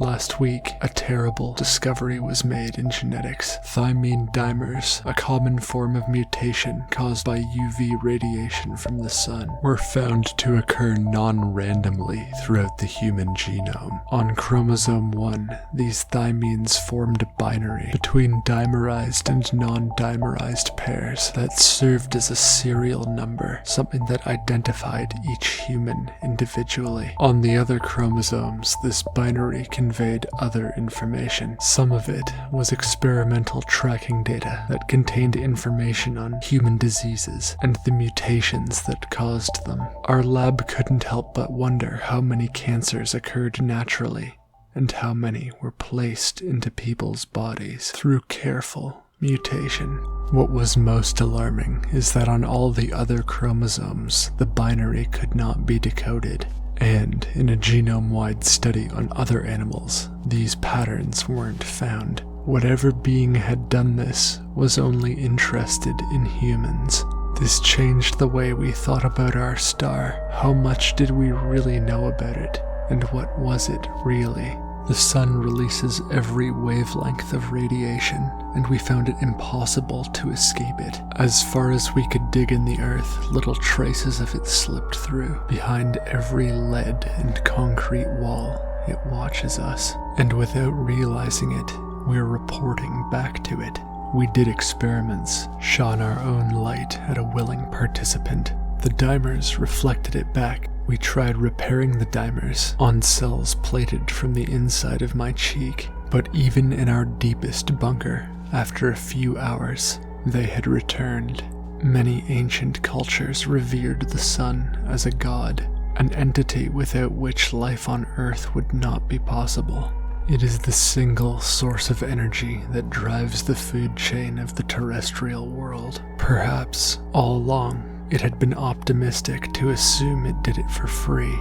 Last week, a terrible discovery was made in genetics. Thymine dimers, a common form of mutation caused by UV radiation from the sun, were found to occur non-randomly throughout the human genome. On chromosome 1, these thymines formed a binary between dimerized and non-dimerized pairs that served as a serial number, something that identified each human individually. On the other chromosomes, this binary conveyed other information. Some of it was experimental tracking data that contained information on human diseases and the mutations that caused them. Our lab couldn't help but wonder how many cancers occurred naturally and how many were placed into people's bodies through careful mutation. What was most alarming is that on all the other chromosomes, the binary could not be decoded. And in a genome-wide study on other animals, these patterns weren't found. Whatever being had done this was only interested in humans. This changed the way we thought about our star. How much did we really know about it? And what was it really? The sun releases every wavelength of radiation, and we found it impossible to escape it. As far as we could dig in the earth, little traces of it slipped through. Behind every lead and concrete wall, it watches us. And without realizing it, we're reporting back to it. We did experiments, shone our own light at a willing participant. The dimers reflected it back. We tried repairing the dimers on cells plated from the inside of my cheek, but even in our deepest bunker, after a few hours, they had returned. Many ancient cultures revered the sun as a god, an entity without which life on Earth would not be possible. It is the single source of energy that drives the food chain of the terrestrial world. Perhaps, all along, it had been optimistic to assume it did it for free,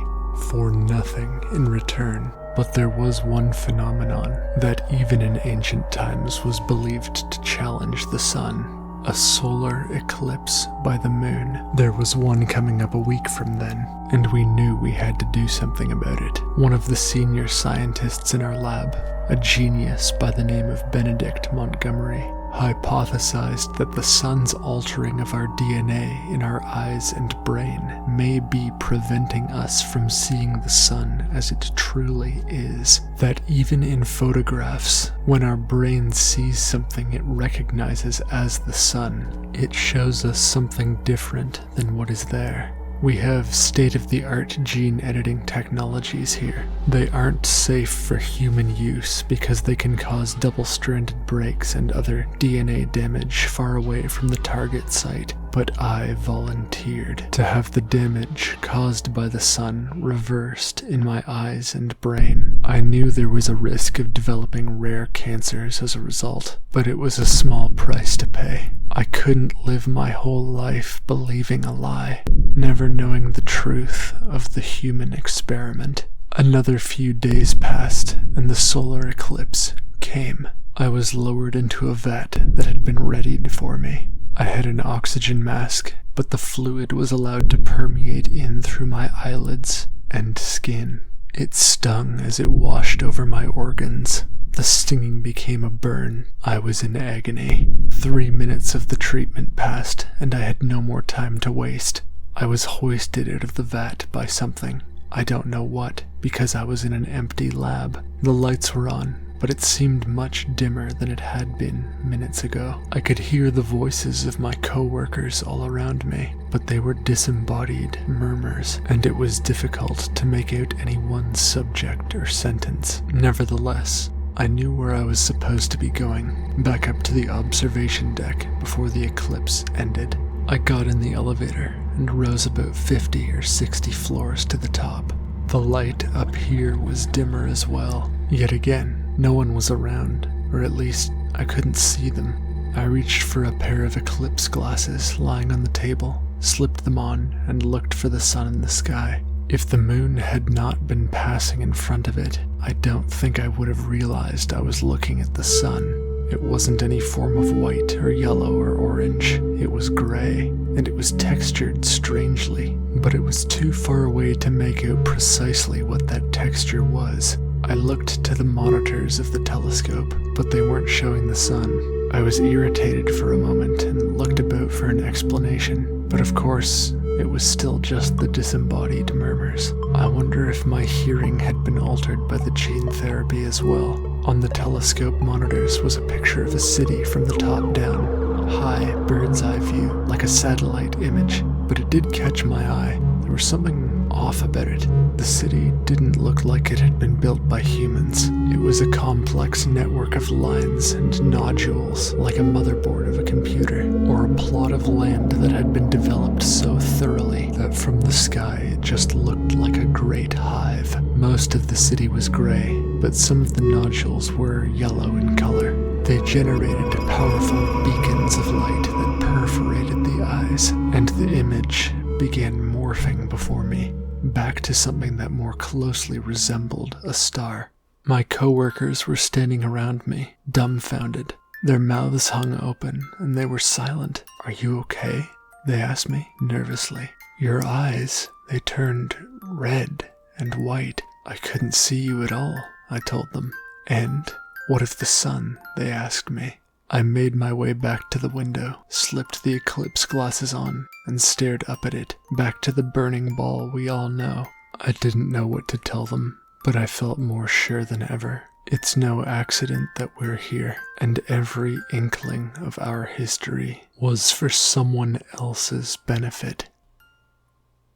for nothing in return. But there was one phenomenon that even in ancient times was believed to challenge the sun. A solar eclipse by the moon. There was one coming up a week from then, and we knew we had to do something about it. One of the senior scientists in our lab, a genius by the name of Benedict Montgomery, hypothesized that the sun's altering of our DNA in our eyes and brain may be preventing us from seeing the sun as it truly is. That even in photographs, when our brain sees something it recognizes as the sun, it shows us something different than what is there. We have state-of-the-art gene editing technologies here. They aren't safe for human use because they can cause double-stranded breaks and other DNA damage far away from the target site. But I volunteered to have the damage caused by the sun reversed in my eyes and brain. I knew there was a risk of developing rare cancers as a result, but it was a small price to pay. I couldn't live my whole life believing a lie, never knowing the truth of the human experiment. Another few days passed, and the solar eclipse came. I was lowered into a vat that had been readied for me. I had an oxygen mask, but the fluid was allowed to permeate in through my eyelids and skin. It stung as it washed over my organs. The stinging became a burn. I was in agony. 3 minutes of the treatment passed, and I had no more time to waste. I was hoisted out of the vat by something. I don't know what, because I was in an empty lab. The lights were on, but it seemed much dimmer than it had been minutes ago. I could hear the voices of my co-workers all around me, but they were disembodied murmurs, and it was difficult to make out any one subject or sentence. Nevertheless, I knew where I was supposed to be going, back up to the observation deck before the eclipse ended. I got in the elevator and rose about 50 or 60 floors to the top. The light up here was dimmer as well. Yet again, no one was around, or at least I couldn't see them. I reached for a pair of eclipse glasses lying on the table, slipped them on, and looked for the sun in the sky. If the moon had not been passing in front of it, I don't think I would have realized I was looking at the sun. It wasn't any form of white or yellow or orange. It was gray, and it was textured strangely, but it was too far away to make out precisely what that texture was. I looked to the monitors of the telescope, but they weren't showing the sun. I was irritated for a moment and looked about for an explanation, but of course, it was still just the disembodied murmurs. I wonder if my hearing had been altered by the chain therapy as well. On the telescope monitors was a picture of a city from the top down, high bird's eye view, like a satellite image, but it did catch my eye. There was something off about it. The city didn't look like it had been built by humans. It was a complex network of lines and nodules, like a motherboard of a computer, or a plot of land that had been developed so thoroughly that from the sky it just looked like a great hive. Most of the city was gray, but some of the nodules were yellow in color. They generated powerful beacons of light that perforated the eyes, and the image began morphing before me, back to something that more closely resembled a star. My coworkers were standing around me, dumbfounded. Their mouths hung open, and they were silent. "Are you okay?" they asked me, nervously. "Your eyes, they turned red and white." "I couldn't see you at all," I told them. "And what of the sun?" they asked me. I made my way back to the window, slipped the eclipse glasses on, and stared up at it, back to the burning ball we all know. I didn't know what to tell them, but I felt more sure than ever. It's no accident that we're here, and every inkling of our history was for someone else's benefit.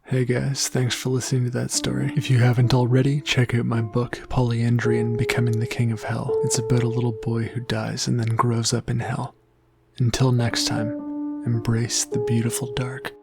Hey guys, thanks for listening to that story. If you haven't already, check out my book, Polyandrian Becoming the King of Hell. It's about a little boy who dies and then grows up in hell. Until next time, embrace the beautiful dark.